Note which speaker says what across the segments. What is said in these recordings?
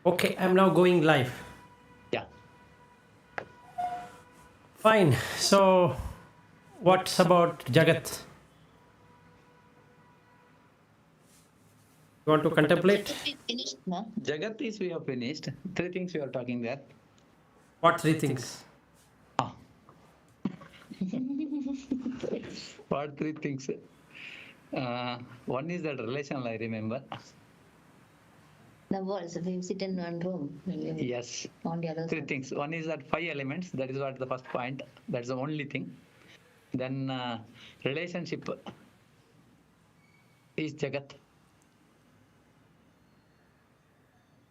Speaker 1: Okay, I'm now going live.
Speaker 2: Yeah.
Speaker 1: Fine. So, what's about Jagat? You want to contemplate?
Speaker 2: Jagat we finished, na? Jagat is we have finished. Three things we are talking there.
Speaker 1: What three things?
Speaker 2: Ah. What three things? One is that relation I remember.
Speaker 3: The walls, if you sit in one room,
Speaker 2: Yes.
Speaker 3: on the other
Speaker 2: Three
Speaker 3: side.
Speaker 2: things. One is that five elements. That is what the first point. That's the only thing. Then relationship is Jagat.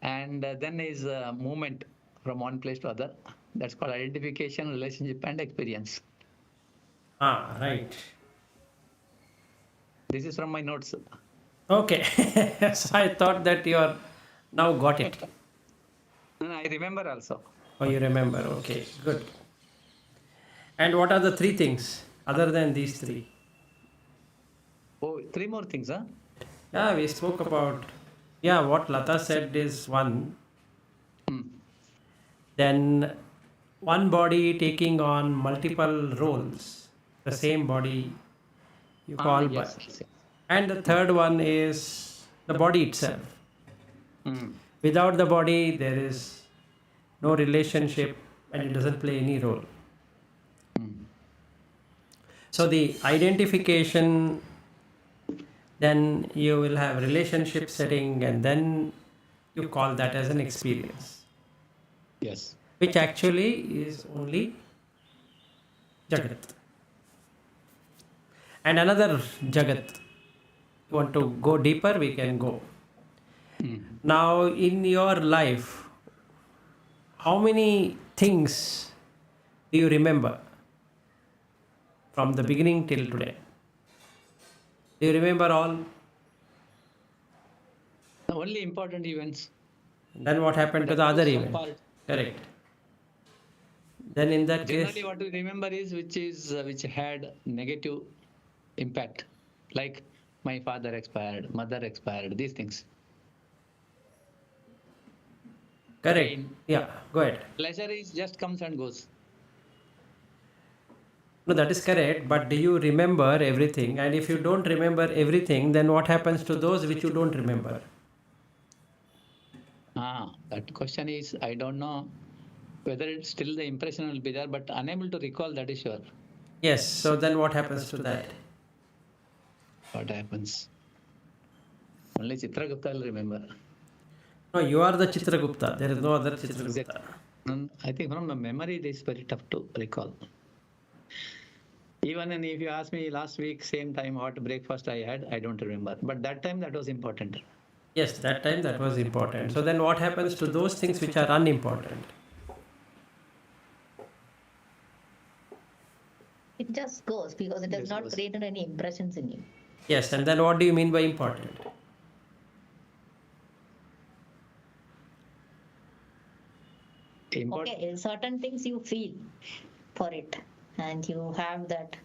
Speaker 2: And then is movement from one place to other. That's called identification, relationship, and experience.
Speaker 1: Ah, right.
Speaker 2: This is from my notes.
Speaker 1: Okay. So I thought that you are now got it.
Speaker 2: And I remember also.
Speaker 1: Oh, you remember. Okay, good. And what are the three things other than these three?
Speaker 2: Oh, three more things, huh?
Speaker 1: Yeah, we spoke about. Yeah, what Lata said is one.
Speaker 2: Hmm.
Speaker 1: Then one body taking on multiple roles. The same body you call by.
Speaker 2: Yes, yes, yes.
Speaker 1: And the third one is the body itself.
Speaker 2: Hmm.
Speaker 1: Without the body, there is no relationship and it doesn't play any role.
Speaker 2: Hmm.
Speaker 1: So the identification, then you will have relationship setting, and then you call that as an experience,
Speaker 2: Yes.
Speaker 1: which actually is only Jagat. And another Jagat. You want to go deeper, we can go.
Speaker 2: Hmm.
Speaker 1: Now, in your life, how many things do you remember from the beginning till today? Do you remember all?
Speaker 2: The only important events.
Speaker 1: Then what happened to the other event? Correct. Then in that case,
Speaker 2: Generally, what we remember is which had negative impact, like my father expired, mother expired, these things.
Speaker 1: correct.
Speaker 2: Pain.
Speaker 1: Yeah, go ahead.
Speaker 2: Pleasure is just comes and goes.
Speaker 1: No, that is correct. But do you remember everything? And if you don't remember everything, then what happens to those which you don't remember?
Speaker 2: That question is, I don't know whether it's still the impression will be there, but unable to recall, that is sure.
Speaker 1: Yes. So then what happens to that?
Speaker 2: What happens? Only Chitragupta will remember.
Speaker 1: No, you are the Chitragupta. There is no other Chitragupta.
Speaker 2: I think from the memory, it is very tough to recall. Even if you ask me last week, same time, what breakfast I had, I don't remember. But that time, that was important.
Speaker 1: Yes, that time that was important. So then what happens to those things which are unimportant?
Speaker 3: It just goes because it has
Speaker 2: Just
Speaker 3: not
Speaker 2: goes.
Speaker 3: created any impressions in you.
Speaker 1: Yes, and then what do you mean by important?
Speaker 3: Okay, certain things you feel for it, and you have that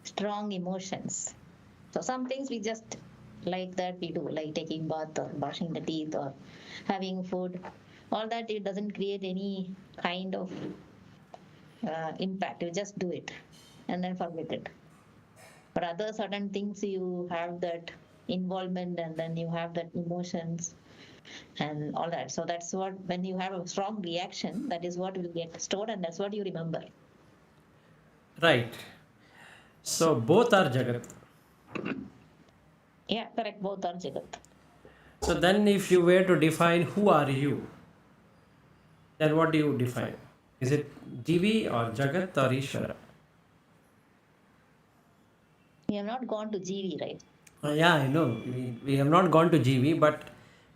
Speaker 3: strong emotions. So some things we just like that we do, like taking bath or brushing the teeth or having food. All that it doesn't create any kind of impact. You just do it and then forget it. But other certain things you have that involvement and then you have that emotions and all that. So that's what, when you have a strong reaction, that is what will get stored and that's what you remember.
Speaker 1: Right. So both are Jagat.
Speaker 3: Yeah, correct. Both are Jagat.
Speaker 1: So then if you were to define who are you, then what do you define? Is it Jivi or Jagat or Ishvara?
Speaker 3: We have not gone to GV, right?
Speaker 1: Yeah, I know. We have not gone to GV, but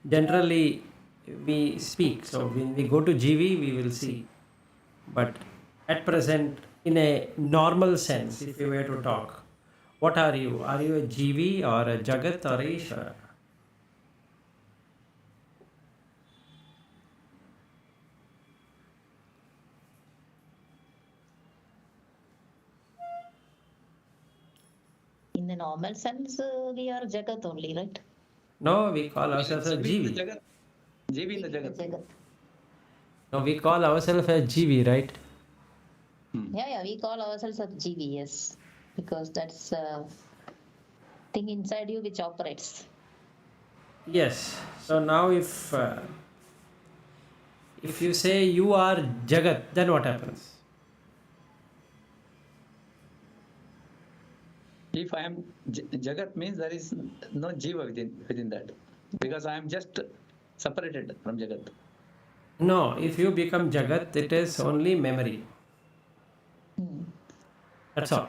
Speaker 1: generally we speak. So when we go to GV, we will see. But at present, in a normal sense, if you were to talk, what are you? Are you a GV or a Jagat or a Ishvara?
Speaker 3: In the normal sense, we are Jagat only, right?
Speaker 1: No, we call ourselves a GV.
Speaker 2: Jivi in the Jagat.
Speaker 3: Jagat.
Speaker 1: No, we call ourselves as GV, right?
Speaker 3: Yeah, we call ourselves as GV, yes, because that's a thing inside you which operates.
Speaker 1: Yes. So now if you say you are Jagat, then what happens?
Speaker 2: If I am Jagat means there is no Jiva within that, because I am just separated from Jagat.
Speaker 1: No, if you become Jagat, it is only memory. That's all.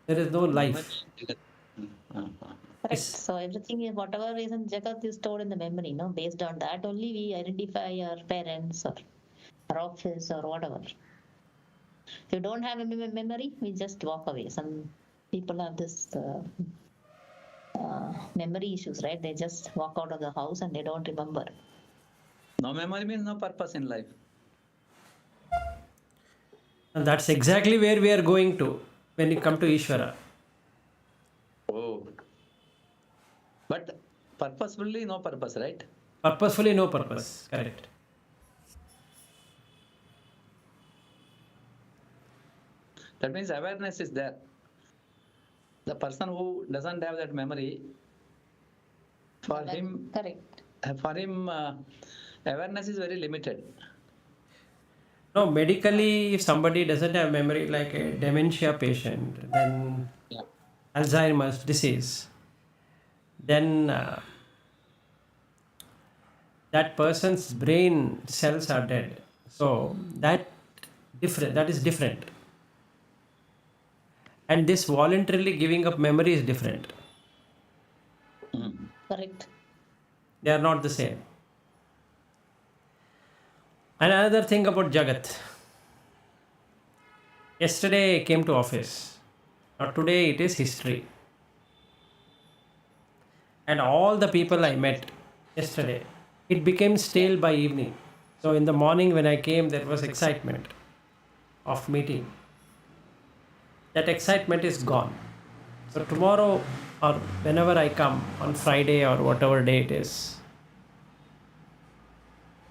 Speaker 1: There is no life.
Speaker 2: Jagat.
Speaker 3: Correct.
Speaker 1: It's,
Speaker 3: So everything, whatever is in Jagat is stored in the memory, no? Based on that only we identify our parents or our office or whatever. If you don't have a memory, we just walk away. Some people have this memory issues, right? They just walk out of the house and they don't remember.
Speaker 2: No memory means no purpose in life.
Speaker 1: and that's exactly where we are going to when you come to Ishvara.
Speaker 2: Oh. But purposefully no purpose, right?
Speaker 1: Purposefully, no purpose. Correct.
Speaker 2: That means awareness is there. The person who doesn't have that memory, for him,
Speaker 3: Correct.
Speaker 2: awareness is very limited.
Speaker 1: No, medically, if somebody doesn't have memory, like a dementia patient, then
Speaker 2: Yeah.
Speaker 1: Alzheimer's disease, then that person's brain cells are dead. So that is different. And this voluntarily giving up memory is different.
Speaker 3: Correct.
Speaker 1: They are not the same. And another thing about Jagat. Yesterday I came to office. Now today it is history. And all the people I met yesterday, it became stale by evening. So in the morning when I came, there was excitement of meeting. That excitement is gone. So tomorrow or whenever I come on Friday or whatever day it is,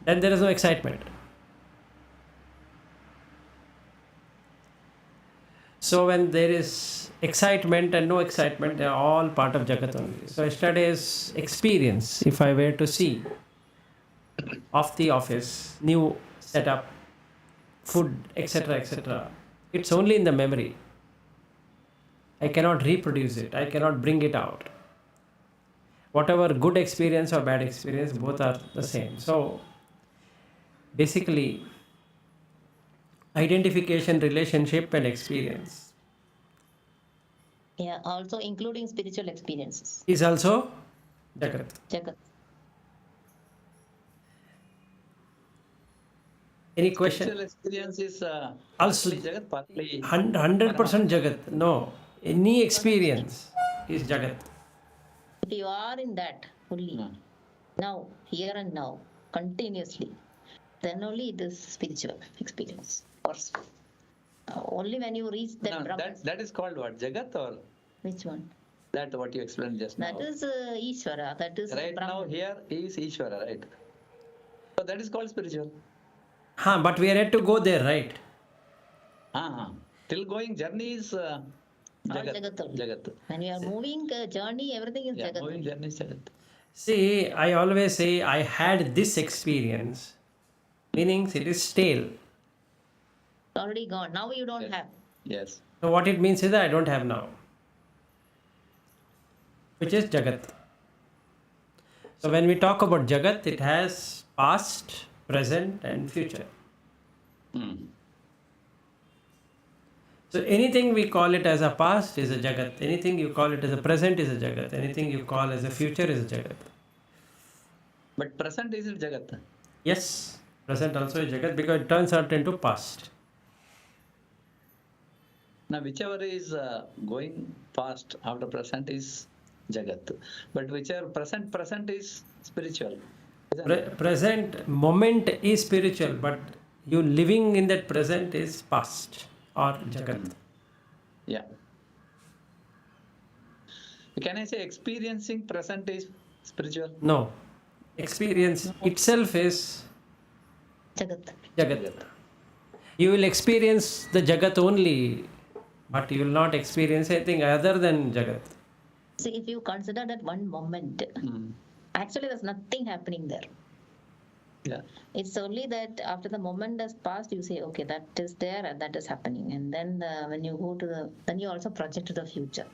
Speaker 1: then there is no excitement. So when there is excitement and no excitement, they are all part of Jagat only. So yesterday's experience, if I were to see of the office, new setup, food, etc., it's only in the memory. I cannot reproduce it. I cannot bring it out. Whatever good experience or bad experience, both are the same. So basically, identification, relationship, and experience
Speaker 3: Yeah, also including spiritual experiences.
Speaker 1: is also Jagat.
Speaker 3: Jagat.
Speaker 1: Any question?
Speaker 2: Spiritual experience is
Speaker 1: Also,
Speaker 2: partly Jagat, partly
Speaker 1: 100% Jagat. No, any experience is Jagat.
Speaker 3: If you are in that fully, now, here and now, continuously, then only it is spiritual experience. Or only when you reach that
Speaker 2: No,
Speaker 3: Brahman.
Speaker 2: that is called what? Jagat or
Speaker 3: Which one?
Speaker 2: that what you explained just now?
Speaker 3: That is Ishvara. That is
Speaker 2: Right now
Speaker 3: Brahman.
Speaker 2: here is Ishvara, right? So that is called spiritual.
Speaker 1: But we are yet to go there, right?
Speaker 2: Till going journey is
Speaker 3: All
Speaker 2: Jagat.
Speaker 3: Jagat only.
Speaker 2: Jagat.
Speaker 3: When you are moving journey, everything is
Speaker 2: Yeah,
Speaker 3: Jagat.
Speaker 2: moving
Speaker 3: only.
Speaker 2: journey is Jagat.
Speaker 1: See, I always say I had this experience, meaning it is stale.
Speaker 3: It's already gone. Now you don't have.
Speaker 2: Yes.
Speaker 1: So what it means is that I don't have now, which is Jagat. So when we talk about Jagat, it has past, present, and future. So anything we call it as a past is a Jagat. Anything you call it as a present is a Jagat. Anything you call as a future is a Jagat.
Speaker 2: But present is Jagat.
Speaker 1: Yes, present also is Jagat because it turns out into past.
Speaker 2: Now, whichever is going past after present is Jagat. But whichever present is spiritual. Isn't it?
Speaker 1: Present moment is spiritual, but you living in that present is past or Jagat.
Speaker 2: Yeah. Can I say experiencing present is spiritual?
Speaker 1: No, Experience itself is
Speaker 3: Jagat.
Speaker 1: Jagat. You will experience the Jagat only, but you will not experience anything other than Jagat.
Speaker 3: See, if you consider that one moment, actually there's nothing happening there.
Speaker 2: Yeah.
Speaker 3: It's only that after the moment has passed, you say, okay, that is there and that is happening. And then when you go to then you also project to the future.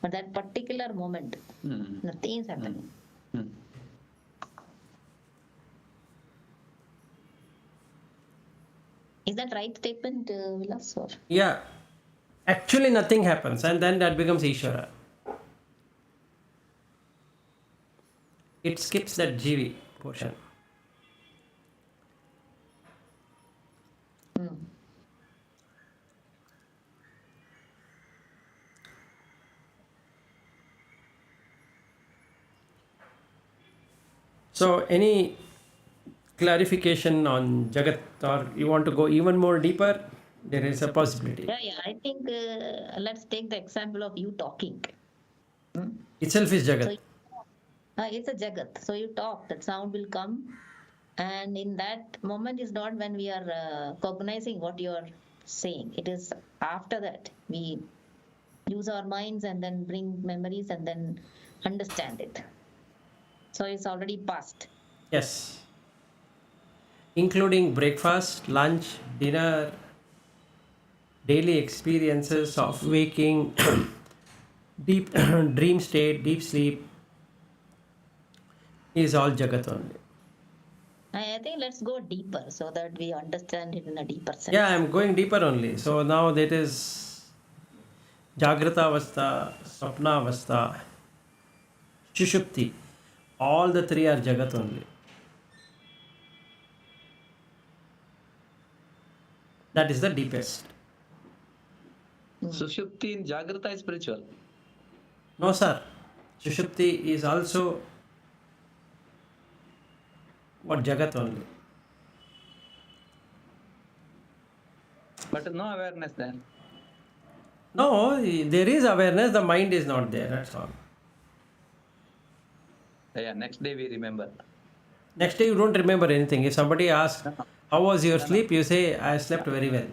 Speaker 3: But that particular moment, nothing is happening.
Speaker 2: Mm.
Speaker 3: Is that right statement, Vilas? Or?
Speaker 1: Yeah, actually nothing happens, and then that becomes Ishvara. It skips that GV portion.
Speaker 3: Mm.
Speaker 1: So, any clarification on Jagat, or you want to go even more deeper? There is a possibility.
Speaker 3: Yeah. I think let's take the example of you talking.
Speaker 1: Itself is
Speaker 3: So
Speaker 1: Jagat.
Speaker 3: it's a Jagat. So you talk, that sound will come. And in that moment is not when we are cognizing what you are saying. It is after that we use our minds and then bring memories and then understand it. So it's already past.
Speaker 1: Yes. Including breakfast, lunch, dinner, daily experiences of waking, deep dream state, deep sleep is all Jagat only.
Speaker 3: I think let's go deeper so that we understand it in a deeper sense.
Speaker 1: Yeah, I'm going deeper only. So now that is Jagrata Avastha, Swapna Avastha, Shushupti. All the three are Jagat only. That is the deepest.
Speaker 2: Sushupti in Jagrata is spiritual.
Speaker 1: No, sir. Shushupti is also what Jagat only.
Speaker 2: But no awareness there.
Speaker 1: No, there is awareness, the mind is not there, that's all.
Speaker 2: Yeah, next day we remember.
Speaker 1: Next day you don't remember anything. If somebody asks, how was your sleep? You say, I slept very well.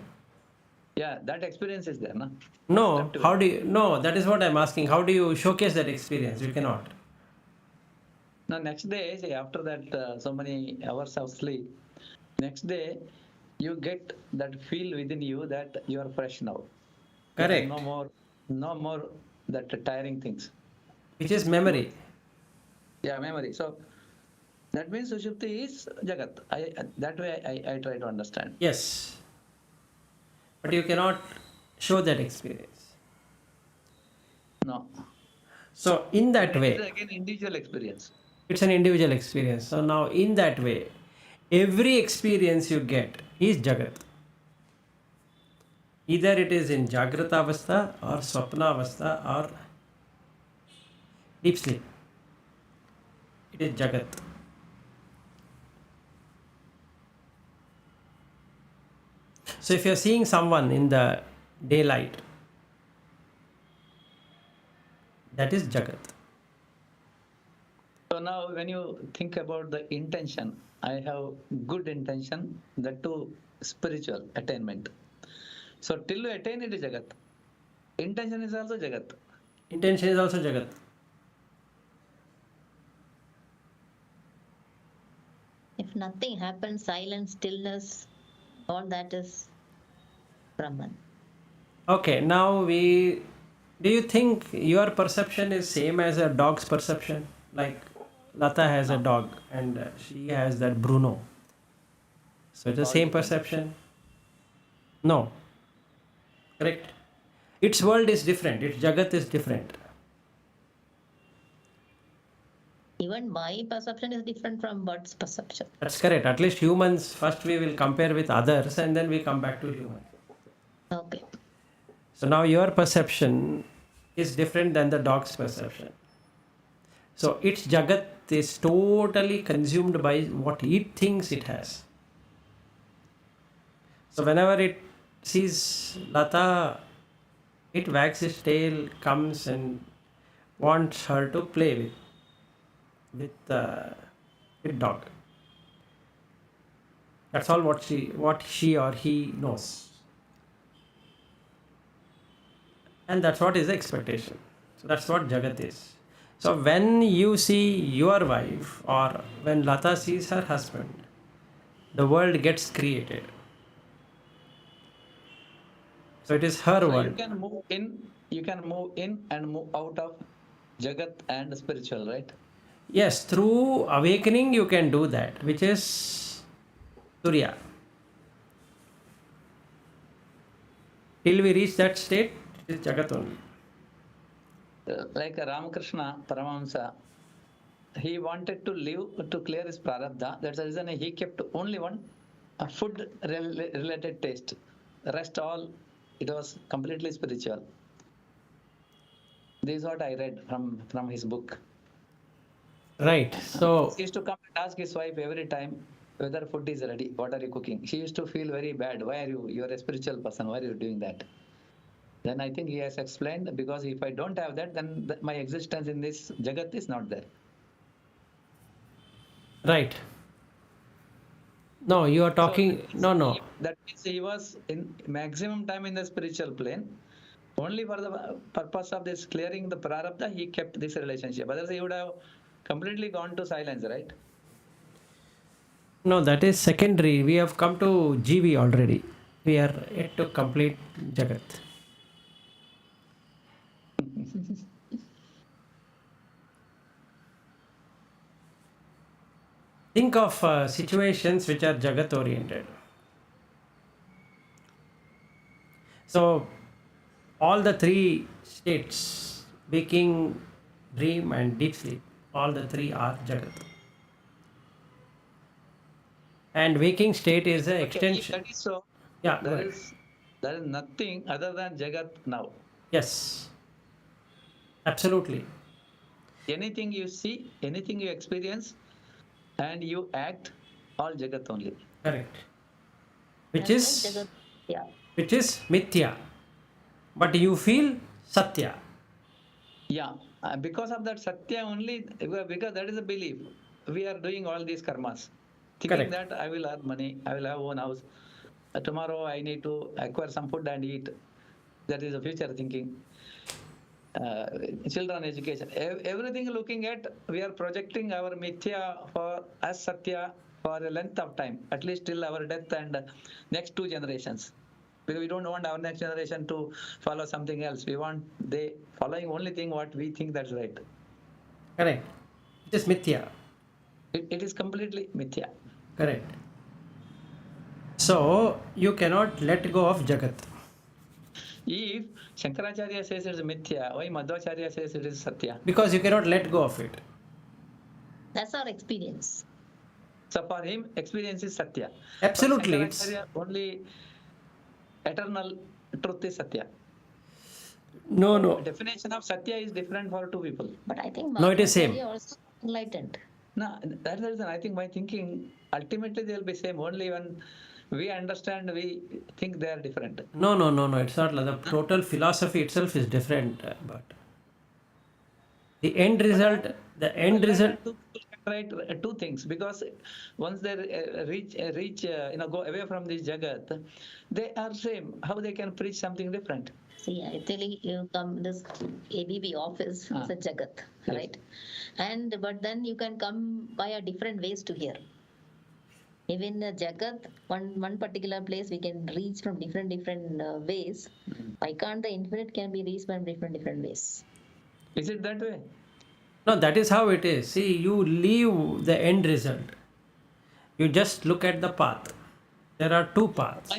Speaker 2: Yeah, that experience is there, no?
Speaker 1: No,
Speaker 2: Slept well.
Speaker 1: how do you, no, that is what I'm asking. How do you showcase that experience? You cannot.
Speaker 2: Now, next day, say after that so many hours of sleep, next day you get that feel within you that you are fresh now. There are
Speaker 1: Correct.
Speaker 2: no more that tiring things.
Speaker 1: Which is memory.
Speaker 2: Yeah, memory. So that means Sushupti is Jagat. That way I try to understand.
Speaker 1: Yes. But you cannot show that experience.
Speaker 2: No.
Speaker 1: So, in that
Speaker 2: It is
Speaker 1: way,
Speaker 2: again individual experience.
Speaker 1: it's an individual experience. So, now in that way, every experience you get is Jagat. Either it is in Jagrata Avastha or Swapna Avastha or deep sleep. It is Jagat. So if you're seeing someone in the daylight, that is Jagat.
Speaker 2: So now when you think about the intention, I have good intention, that too spiritual attainment. So till you attain it is Jagat. Intention is also Jagat.
Speaker 1: Intention is also Jagat.
Speaker 3: If nothing happens, silence, stillness, all that is Brahman.
Speaker 1: Okay, now do you think your perception is same as a dog's perception? Like Lata has a dog and she has that Bruno. So it's the same perception? No. Correct? Its world is different. Its Jagat is different.
Speaker 3: Even my perception is different from bird's perception.
Speaker 1: That's correct. At least humans, first we will compare with others and then we come back to humans.
Speaker 3: Okay.
Speaker 1: So now your perception is different than the dog's perception. So its Jagat is totally consumed by what it thinks it has. So whenever it sees Lata, it wags its tail, comes and wants her to play with with dog. That's all what she or he knows. And that's what is the expectation. So that's what Jagat is. So when you see your wife or when Lata sees her husband, the world gets created. So it is her
Speaker 2: So
Speaker 1: world.
Speaker 2: you can move in and move out of Jagat and spiritual, right?
Speaker 1: Yes, through awakening you can do that, which is Surya. Till we reach that state, it is Jagat only.
Speaker 2: Like Ramakrishna Paramahamsa, he wanted to live to clear his prarabdha. That's the reason he kept only one food related taste. The rest all, it was completely spiritual. This is what I read from his book.
Speaker 1: Right. So
Speaker 2: He used to come and ask his wife every time whether food is ready, what are you cooking? She used to feel very bad. Why are you're a spiritual person, why are you doing that? Then I think he has explained, because if I don't have that, then my existence in this Jagat is not there.
Speaker 1: right. No, you are talking. No.
Speaker 2: That means he was in maximum time in the spiritual plane. Only for the purpose of this clearing the prarabdha, he kept this relationship. Otherwise, he would have completely gone to silence, right?
Speaker 1: No, that is secondary. We have come to GV already. We are yet to complete Jagat. Think of situations which are Jagat oriented. So, all the three states, waking, dream, and deep sleep, all the three are Jagat. And waking state is an
Speaker 2: Okay, if
Speaker 1: extension.
Speaker 2: that is so,
Speaker 1: Yeah, go
Speaker 2: there
Speaker 1: ahead.
Speaker 2: is nothing other than Jagat now.
Speaker 1: Yes, absolutely.
Speaker 2: Anything you see, anything you experience, and you act, all Jagat only.
Speaker 1: Correct. Which
Speaker 3: That's
Speaker 1: is
Speaker 3: right, Jagat. Yeah.
Speaker 1: which is mithya, but you feel satya.
Speaker 2: Yeah, because of that Satya only, because that is a belief. We are doing all these karmas, thinking
Speaker 1: Correct.
Speaker 2: that I will earn money, I will have own house. Tomorrow I need to acquire some food and eat. That is a future thinking. Uh, Children education, everything looking at, we are projecting our mithya for as Satya for a length of time, at least till our death and next 2 generations. Because we don't want our next generation to follow something else. We want they following only thing what we think that's right.
Speaker 1: Correct. It is mithya.
Speaker 2: It is completely mithya.
Speaker 1: Correct. So you cannot let go of Jagat.
Speaker 2: If Shankaracharya says it is mithya, why Madhvacharya says it is Satya?
Speaker 1: Because you cannot let go of it.
Speaker 3: That's our experience.
Speaker 2: So for him, experience is Satya.
Speaker 1: Absolutely,
Speaker 2: For
Speaker 1: it's
Speaker 2: Shankaracharya, only eternal truth is Satya.
Speaker 1: no.
Speaker 2: Definition of Satya is different for two people.
Speaker 3: But I think
Speaker 1: No, it is same.
Speaker 3: Madhvacharya also enlightened.
Speaker 2: No, that's the reason I think my thinking ultimately they will be same. Only when we understand, we think they are different.
Speaker 1: No. It's not like the total philosophy itself is different, but the end result. The end result.
Speaker 2: Two people can write two things, because once they reach go away from this Jagat, they are same. How they can preach something different?
Speaker 3: See, actually, you come this ABB office,
Speaker 2: Ah.
Speaker 3: it's a Jagat,
Speaker 2: Yes.
Speaker 3: right? But then you can come via different ways to here. Even the Jagat, one particular place we can reach from different ways. Why can't the infinite can be reached from different ways?
Speaker 2: Is it that way?
Speaker 1: No, that is how it is. See, you leave the end result. You just look at the path. There are two paths.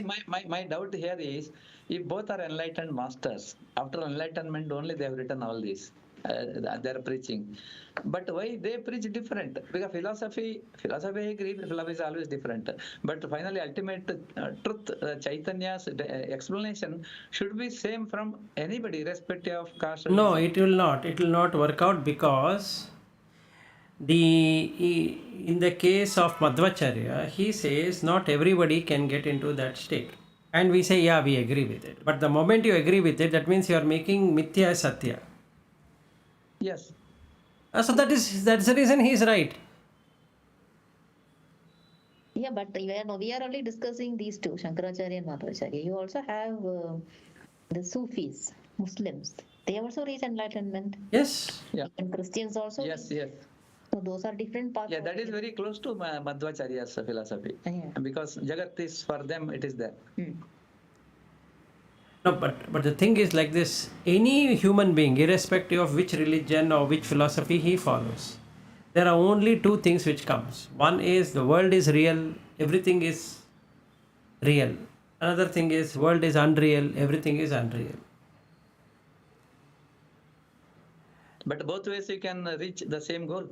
Speaker 2: My doubt here is, if both are enlightened masters, after enlightenment only they have written all this. They are preaching, but why they preach different? Because philosophy I agree, philosophy is always different. But finally, ultimate truth, Chaitanya's explanation should be same from anybody, irrespective of caste.
Speaker 1: No,
Speaker 2: religion.
Speaker 1: it will not. It will not work out because in the case of Madhvacharya, he says not everybody can get into that state. And we say, yeah, we agree with it. But the moment you agree with it, that means you are making mithya satya.
Speaker 2: Yes.
Speaker 1: So that's the reason he is right.
Speaker 3: Yeah, but we are only discussing these two, Shankaracharya and Madhvacharya. You also have the Sufis, Muslims. They also reach enlightenment.
Speaker 1: Yes.
Speaker 2: Yeah.
Speaker 3: And Christians also.
Speaker 2: Yes, yes.
Speaker 3: So those are different paths.
Speaker 2: Yeah, that is very close to Madhvacharya's philosophy.
Speaker 3: Yeah.
Speaker 2: Because Jagat is for them, it is there.
Speaker 1: No, but the thing is like this: any human being, irrespective of which religion or which philosophy he follows, there are only two things which comes. One is the world is real, everything is real. Another thing is world is unreal, everything is unreal.
Speaker 2: But both ways you can reach the same goal.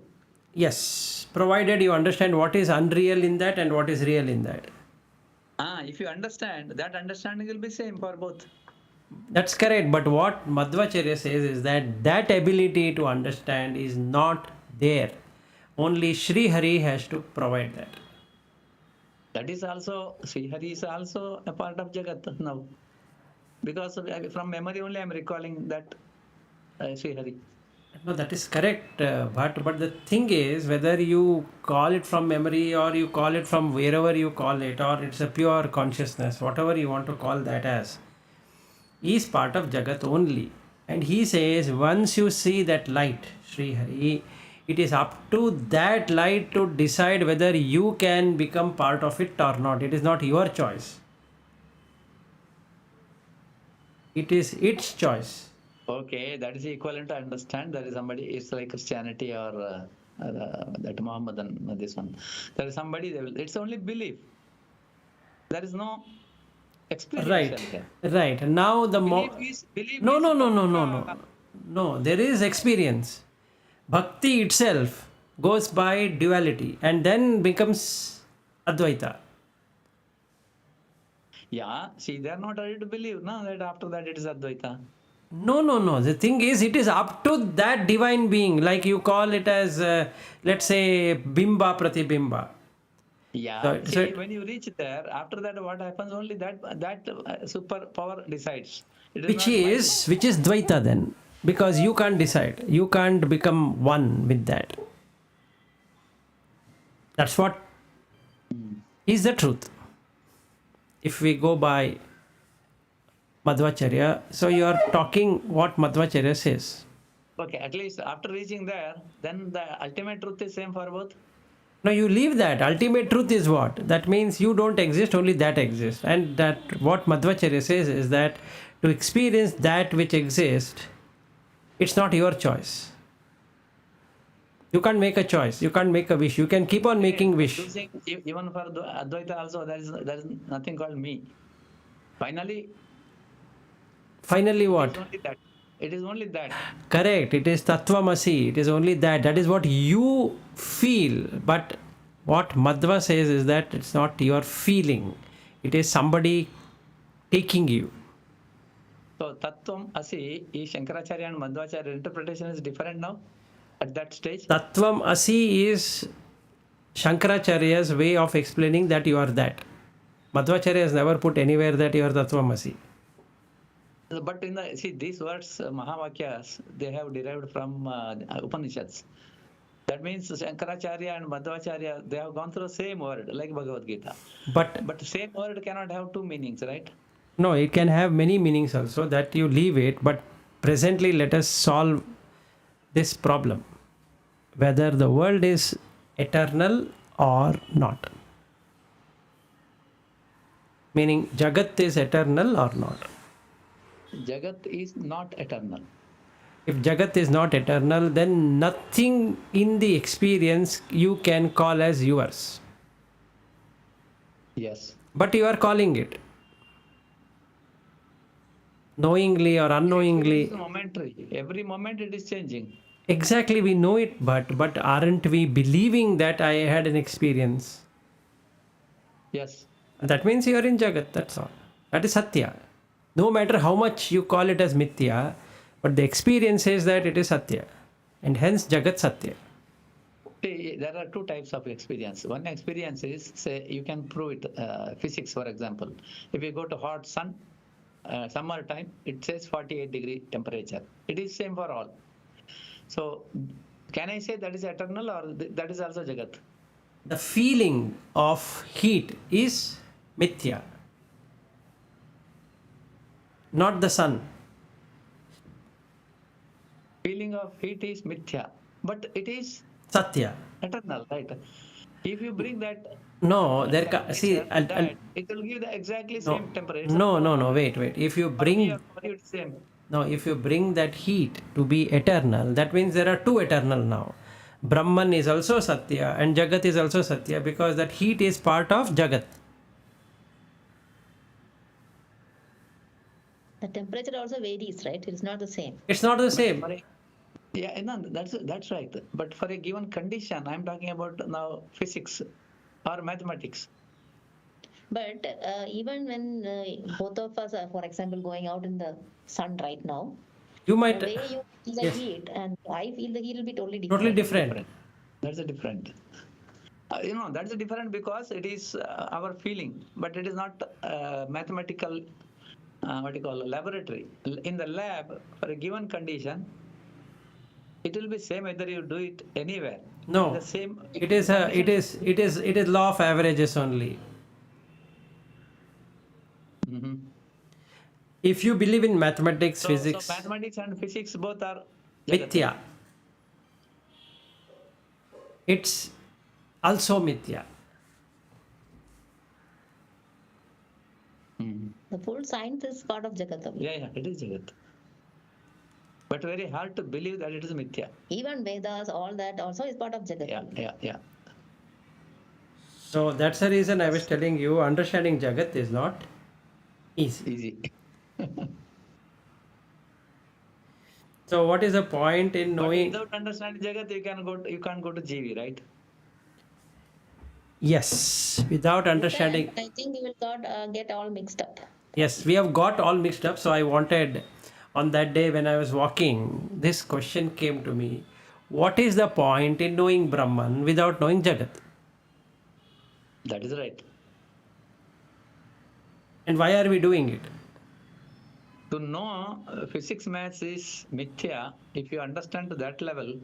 Speaker 1: Yes, provided you understand what is unreal in that and what is real in that.
Speaker 2: If you understand, that understanding will be same for both.
Speaker 1: That's correct. But what Madhvacharya says is that that ability to understand is not there. Only Sri Hari has to provide that.
Speaker 2: That is also, Sri Hari is also a part of Jagat now. Because from memory only I am recalling that Sri Hari.
Speaker 1: No, that is correct. But the thing is, whether you call it from memory or you call it from wherever you call it, or it's a pure consciousness, whatever you want to call that as, is part of Jagat only. And he says, once you see that light, Sri Hari, it is up to that light to decide whether you can become part of it or not. It is not your choice. It is its choice.
Speaker 2: Okay, that is equivalent to understand. There is somebody, it's like Christianity or that Muhammadan, this one. There is somebody, it's only belief. There is no experience.
Speaker 1: Right. Now the
Speaker 2: belief
Speaker 1: No. There is experience. Bhakti itself goes by duality and then becomes Advaita.
Speaker 2: Yeah, see, they are not ready to believe, no, that after that it is Advaita.
Speaker 1: No. The thing is, it is up to that divine being, like you call it as, let's say, Bimba Pratibimba.
Speaker 2: Yeah, when you reach there, after that, what happens? Only that super power decides.
Speaker 1: Which is Dvaita then, because you can't decide. You can't become one with that. That's what is the truth. If we go by Madhvacharya, so you are talking what Madhvacharya says.
Speaker 2: Okay, at least after reaching there, then the ultimate truth is same for both.
Speaker 1: No, you leave that. Ultimate truth is what? That means you don't exist, only that exists. And that what Madhvacharya says is that to experience that which exists, it's not your choice. You can't make a choice. You can't make a wish. You can keep on making wish.
Speaker 2: Even for Advaita also, there is nothing called me. Finally what? It is only that. Correct.
Speaker 1: It is Tattvamasi. It is only that. That is what you feel. But what Madhva says is that it's not your feeling. It is somebody taking you.
Speaker 2: So Tattvam Asi, Shankaracharya and Madhvacharya interpretation is different now at that stage.
Speaker 1: Tattvam Asi is Shankaracharya's way of explaining that you are that. Madhvacharya has never put anywhere that you are Tattvam Asi.
Speaker 2: But these words, Mahavakyas, they have derived from Upanishads. That means Shankaracharya and Madhvacharya, they have gone through the same word, like Bhagavad Gita. But same word cannot have two meanings, right?
Speaker 1: No, it can have many meanings also, that you leave it. But presently, let us solve this problem. Whether the world is eternal or not. Meaning, Jagat is eternal or not.
Speaker 2: Jagat is not eternal.
Speaker 1: If Jagat is not eternal, then nothing in the experience you can call as yours.
Speaker 2: Yes.
Speaker 1: But you are calling it. Knowingly or unknowingly.
Speaker 2: It is momentary. Every moment it is changing.
Speaker 1: Exactly, we know it, but aren't we believing that I had an experience?
Speaker 2: Yes.
Speaker 1: That means you are in Jagat, that's all. That is Satya. No matter how much you call it as Mithya, but the experience says that it is Satya. And hence Jagat Satya.
Speaker 2: See, there are two types of experience. One experience is, say, you can prove it, physics for example. If you go to hot sun, summer time, it says 48-degree temperature. It is same for all. So, can I say that is eternal or that is also Jagat?
Speaker 1: the feeling of heat is mithya, not the sun.
Speaker 2: Feeling of heat is mithya, but it is
Speaker 1: Satya.
Speaker 2: eternal, right? If you bring that
Speaker 1: No, see,
Speaker 2: temperature to that, it will give the exactly
Speaker 1: no,
Speaker 2: same temperature. It's
Speaker 1: no,
Speaker 2: not
Speaker 1: no,
Speaker 2: going
Speaker 1: no,
Speaker 2: up.
Speaker 1: wait. If you
Speaker 2: For me or
Speaker 1: bring,
Speaker 2: for you, it's same.
Speaker 1: no, if you bring that heat to be eternal, that means there are two eternal now. Brahman is also Satya and Jagat is also Satya, because that heat is part of Jagat.
Speaker 3: The temperature also varies, right? It's not the same.
Speaker 1: It's not the
Speaker 2: But
Speaker 1: same.
Speaker 2: for a, yeah, no, that's right. But for a given condition, I'm talking about now physics or mathematics.
Speaker 3: But even when both of us are, for example, going out in the sun right now,
Speaker 1: You
Speaker 3: the
Speaker 1: might,
Speaker 3: way you feel the
Speaker 1: yes,
Speaker 3: heat and I feel the heat will be totally
Speaker 1: totally
Speaker 3: different.
Speaker 1: different.
Speaker 2: That's a different. That's a different because it is our feeling, but it is not mathematical. What you call laboratory. In the lab, for a given condition, it will be same whether you do it anywhere. In the
Speaker 1: No,
Speaker 2: same
Speaker 1: it is a,
Speaker 2: condition.
Speaker 1: it is law of averages only.
Speaker 2: Mhm.
Speaker 1: If you believe in mathematics,
Speaker 2: So
Speaker 1: physics,
Speaker 2: mathematics and physics both are Jagat.
Speaker 1: mithya, it's also mithya.
Speaker 2: Mhm.
Speaker 3: The full science is part of Jagat only.
Speaker 2: Yeah, it is Jagat. But very hard to believe that it is Mithya.
Speaker 3: Even Vedas, all that also is part of Jagat
Speaker 2: Yeah,
Speaker 3: only.
Speaker 2: yeah.
Speaker 1: So that's the reason I was telling you, understanding Jagat is not easy.
Speaker 2: Easy.
Speaker 1: So what is the point in
Speaker 2: But
Speaker 1: knowing?
Speaker 2: without understanding Jagat, you can't go to GV, right?
Speaker 1: Yes, without
Speaker 3: You can,
Speaker 1: understanding.
Speaker 3: but I think you will not get all mixed up.
Speaker 1: Yes, we have got all mixed up. So I wanted, on that day when I was walking, this question came to me: what is the point in knowing Brahman without knowing Jagat?
Speaker 2: That is right.
Speaker 1: And why are we doing it?
Speaker 2: To know physics maths is Mithya, if you understand to that level,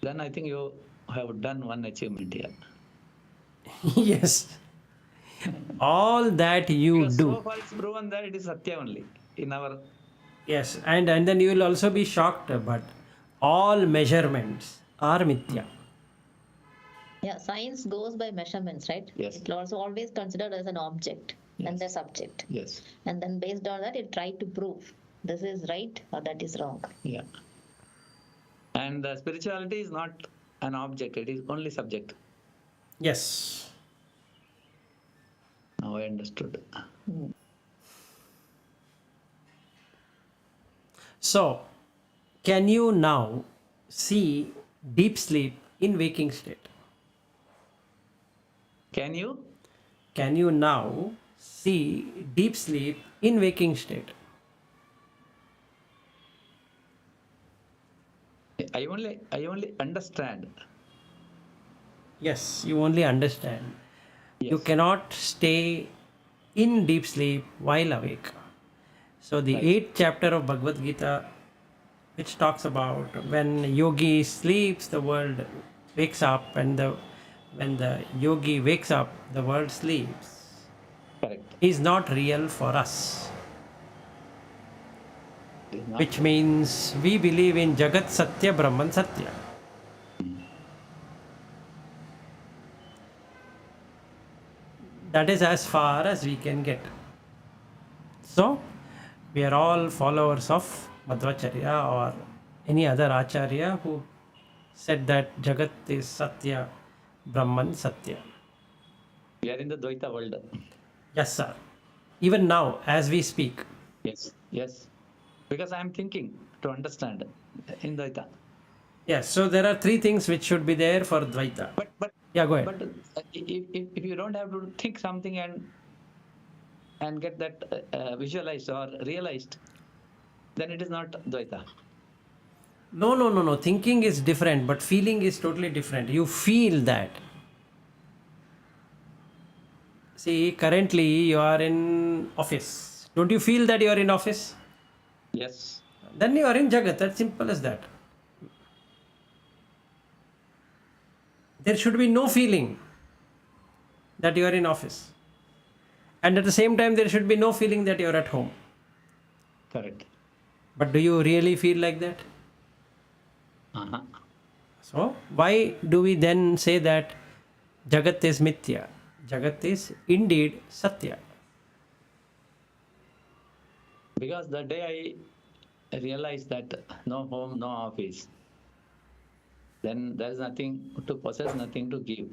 Speaker 2: then I think you have done one achievement here.
Speaker 1: Yes, all that you
Speaker 2: Because
Speaker 1: do.
Speaker 2: so far it's proven that it is Satya only in our.
Speaker 1: Yes, and then you will also be shocked, but all measurements are mithya.
Speaker 3: Yeah, science goes by measurements, right?
Speaker 2: Yes.
Speaker 3: It will also always considered as an object and the subject.
Speaker 2: Yes.
Speaker 3: And then based on that, it tried to prove this is right or that is wrong.
Speaker 2: Yeah. And spirituality is not an object, it is only subject.
Speaker 1: Yes.
Speaker 2: Now I understood.
Speaker 1: So, can you now see deep sleep in waking state?
Speaker 2: Can you?
Speaker 1: Can you now see deep sleep in waking state?
Speaker 2: I only understand.
Speaker 1: Yes, you only understand. You
Speaker 2: Yes.
Speaker 1: cannot stay in deep sleep while awake. So the
Speaker 2: Right.
Speaker 1: 8th chapter of Bhagavad Gita, which talks about when yogi sleeps, the world wakes up, and when the yogi wakes up, the world sleeps,
Speaker 2: Correct.
Speaker 1: is not real for us.
Speaker 2: It is not.
Speaker 1: Which means we believe in Jagat Satya Brahman Satya. That is as far as we can get. So, we are all followers of Madhvacharya or any other Acharya who said that Jagat is Satya, Brahman Satya.
Speaker 2: We are in the Dvaita world.
Speaker 1: Yes, sir. Even now, as we speak.
Speaker 2: Yes. Yes. Because I am thinking to understand in Dvaita.
Speaker 1: Yes, so there are three things which should be there for Dvaita.
Speaker 2: But
Speaker 1: Yeah, go ahead.
Speaker 2: but if you don't have to think something and get that visualized or realized, then it is not Dvaita.
Speaker 1: No. Thinking is different, but feeling is totally different. You feel that. See, currently you are in office. Don't you feel that you are in office?
Speaker 2: Yes.
Speaker 1: Then you are in Jagat. That's simple as that. There should be no feeling that you are in office. And at the same time, there should be no feeling that you are at home.
Speaker 2: Correct.
Speaker 1: But do you really feel like that?
Speaker 2: Uh-huh.
Speaker 1: So, why do we then say that Jagat is Mithya? Jagat is indeed Satya.
Speaker 2: Because the day I realized that no home, no office, then there is nothing to possess, nothing to give,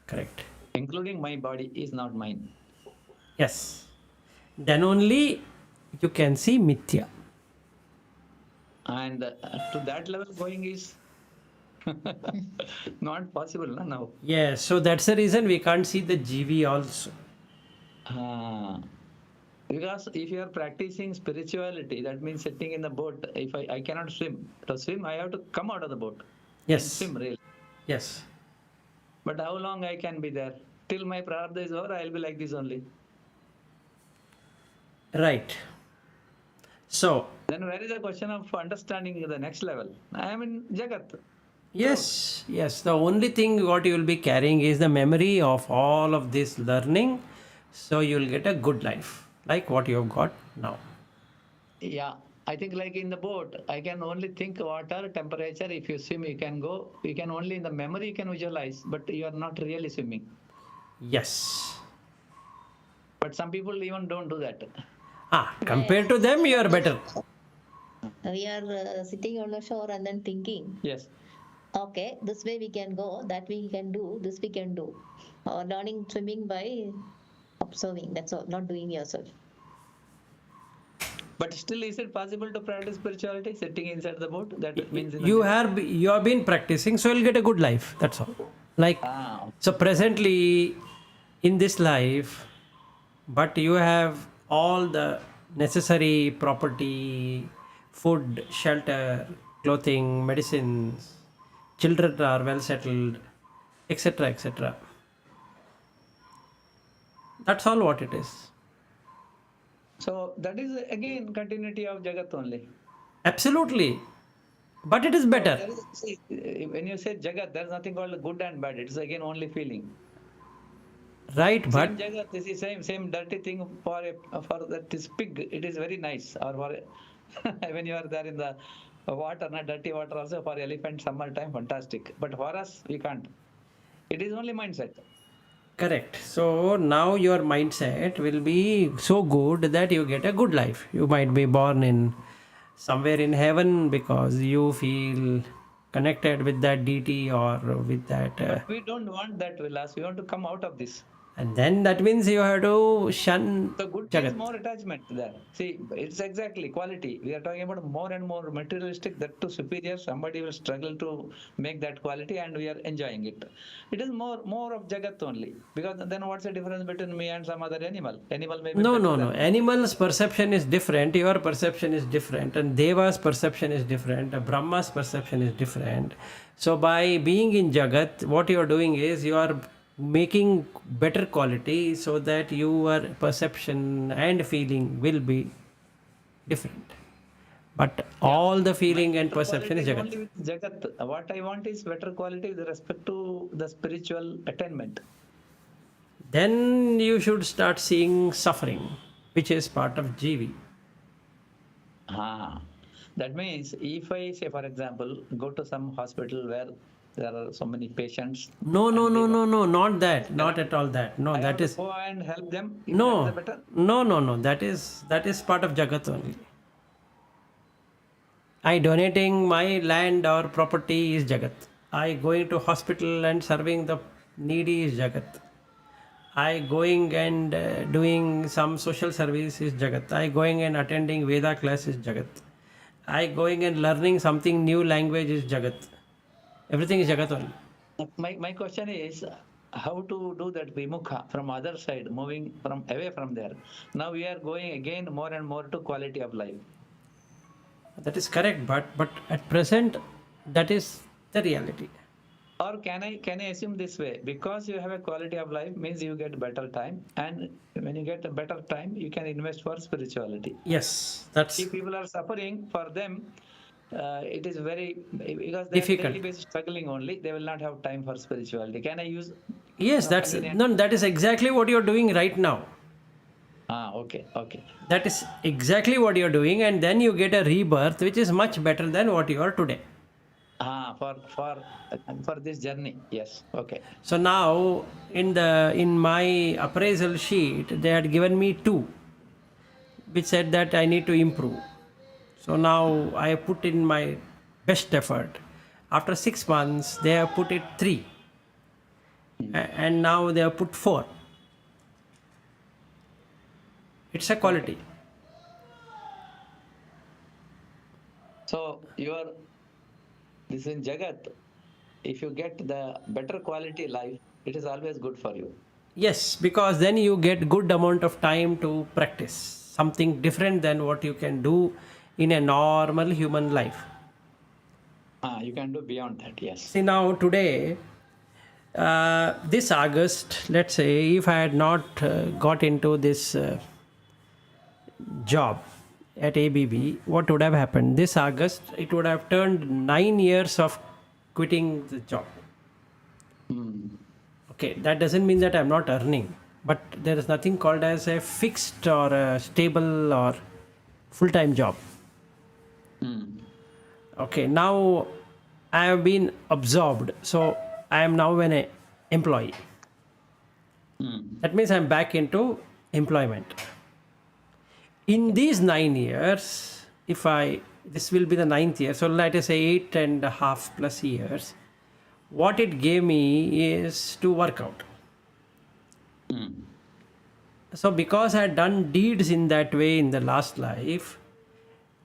Speaker 1: Correct.
Speaker 2: including my body is not mine.
Speaker 1: Yes. Then only you can see Mithya.
Speaker 2: And to that level going is not possible now.
Speaker 1: Yes. So that's the reason we can't see the GV also.
Speaker 2: Ah, because if you are practicing spirituality, that means sitting in the boat. If I cannot swim, to swim I have to come out of the boat and
Speaker 1: Yes.
Speaker 2: swim really.
Speaker 1: Yes.
Speaker 2: But how long I can be there? Till my prarabdha is over, I'll be like this only.
Speaker 1: Right. So,
Speaker 2: Then where is the question of understanding the next level? I am in Jagat.
Speaker 1: yes, yes. The only thing what you will be carrying is the memory of all of this learning. So you will get a good life, like what you have got now.
Speaker 2: Yeah, I think like in the boat, I can only think water, temperature. If you swim, you can go. You can only in the memory you can visualize, but you are not really swimming.
Speaker 1: Yes.
Speaker 2: But some people even don't do that.
Speaker 1: Compared to them, you are better.
Speaker 3: We are sitting on the shore and then thinking,
Speaker 2: Yes.
Speaker 3: okay, this way we can go, that we can do, this we can do. Or learning swimming by observing, that's all, not doing yourself.
Speaker 2: But still, is it possible to practice spirituality sitting inside the boat? That means in the
Speaker 1: You have been practicing, so you'll get a good life. That's all. Like so, presently in this life, but you have all the necessary property, food, shelter, clothing, medicines. Children are well settled, etc., etc. That's all what it is.
Speaker 2: So that is again continuity of Jagat only.
Speaker 1: Absolutely. But it is better.
Speaker 2: See, when you say Jagat, there is nothing called good and bad. It's again only feeling.
Speaker 1: Right, but
Speaker 2: Same Jagat, this is same dirty thing for that is pig. It is very nice. Or for when you are there in the water, not dirty water also for elephant summertime, fantastic. But for us, we can't. It is only mindset.
Speaker 1: correct. So now your mindset will be so good that you get a good life. You might be born in somewhere in heaven because you feel connected with that deity or with that.
Speaker 2: We don't want that, Vilas. We want to come out of this.
Speaker 1: And then that means you have to shun
Speaker 2: The good
Speaker 1: Jagat.
Speaker 2: is more attachment there. See, it's exactly quality. We are talking about more and more materialistic, that to superior. Somebody will struggle to make that quality, and we are enjoying it. It is more of Jagat only. Because then what's the difference between me and some other animal? Animal may be
Speaker 1: No,
Speaker 2: better
Speaker 1: no,
Speaker 2: than
Speaker 1: no.
Speaker 2: me.
Speaker 1: Animal's perception is different. Your perception is different. And Deva's perception is different. Brahma's perception is different. So by being in Jagat, what you are doing is you are making better quality so that your perception and feeling will be different. But all the feeling and perception is
Speaker 2: Quality
Speaker 1: Jagat.
Speaker 2: only with Jagat. What I want is better quality with respect to the spiritual attainment.
Speaker 1: Then you should start seeing suffering, which is part of GV.
Speaker 2: That means if I say, for example, go to some hospital where there are so many patients.
Speaker 1: No, no, no, no, no, not that, not at all that. No,
Speaker 2: I have
Speaker 1: that
Speaker 2: to
Speaker 1: is
Speaker 2: go and help them. If
Speaker 1: no,
Speaker 2: that is better.
Speaker 1: no, no, no. That is part of Jagat only. I donating my land or property is Jagat. I going to hospital and serving the needy is Jagat. I going and doing some social service is Jagat. I going and attending Veda class is Jagat. I going and learning something new language is Jagat. Everything is Jagat only.
Speaker 2: My question is how to do that vimukha from other side, moving from away from there. Now we are going again more and more to quality of life.
Speaker 1: That is correct, but at present, that is the reality.
Speaker 2: Or can I assume this way? Because you have a quality of life means you get better time, and when you get a better time, you can invest for spirituality.
Speaker 1: Yes, that's
Speaker 2: If people are suffering, for them, it is very, because they're
Speaker 1: Difficult.
Speaker 2: daily basis struggling only, they will not have time for spirituality. Can I use
Speaker 1: Yes, that's
Speaker 2: convenient?
Speaker 1: no, that is exactly what you're doing right now.
Speaker 2: Okay, okay.
Speaker 1: That is exactly what you're doing, and then you get a rebirth which is much better than what you are today.
Speaker 2: For this journey, yes. Okay.
Speaker 1: So now in my appraisal sheet they had given me 2, which said that I need to improve. So now I put in my best effort. After 6 months they have put it 3, and now they have put 4. It's a quality.
Speaker 2: So this in Jagat, if you get the better quality life, it is always good for you.
Speaker 1: Yes, because then you get good amount of time to practice something different than what you can do in a normal human life.
Speaker 2: You can do beyond that, yes.
Speaker 1: See now today, this August, let's say, if I had not got into this job at ABB, what would have happened? This August, it would have turned 9 years of quitting the job. Okay, that doesn't mean that I'm not earning, but there is nothing called as a fixed or a stable or full-time job. Okay, now I have been absorbed, so I am now an employee. That means I'm back into employment. In these 9 years, this will be the 9th year, so let us say 8.5 plus years, what it gave me is to work out. So because I had done deeds in that way in the last life,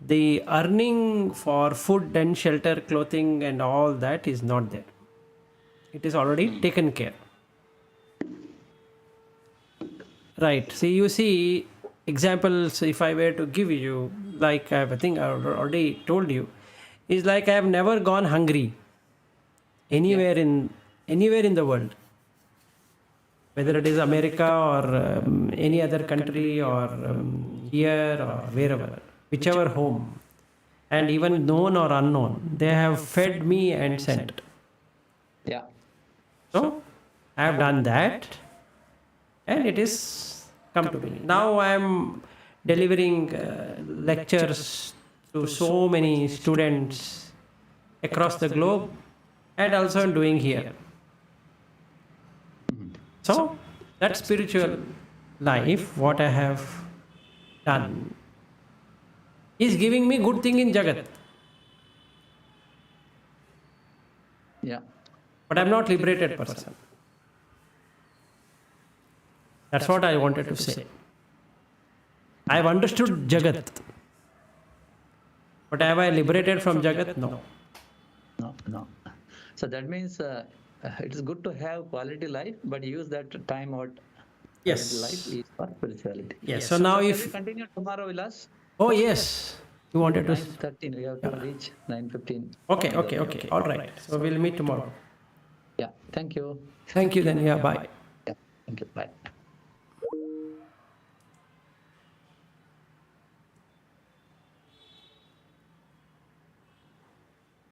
Speaker 1: the earning for food and shelter, clothing and all that is not there. It is already taken care. Right. See, you see examples, if I were to give you, like I think I already told you, is like I have never gone hungry anywhere in the world, whether it is America or any other country or here or wherever, whichever home, and even known or unknown, they have fed me and sent.
Speaker 2: Yeah.
Speaker 1: So I have done that, and it is come to me. Now I am delivering lectures to so many students across the globe, and also doing here. So that spiritual life, what I have done, is giving me good thing in Jagat.
Speaker 2: Yeah.
Speaker 1: But I'm not liberated person. That's what I wanted to say. I've understood Jagat. But have I liberated from Jagat? No.
Speaker 2: No. So that means it is good to have quality life, but use that time what
Speaker 1: Yes.
Speaker 2: quality life is for spirituality.
Speaker 1: Yes. So now
Speaker 2: Shall we
Speaker 1: if...
Speaker 2: continue tomorrow, Vilas?
Speaker 1: Oh yes. You wanted to...
Speaker 2: 9:13. We have to reach 9:15.
Speaker 1: Okay. All right. So we'll meet tomorrow.
Speaker 2: Yeah. Thank you.
Speaker 1: Thank you then. Yeah, bye.
Speaker 2: Yeah. Thank you. Bye.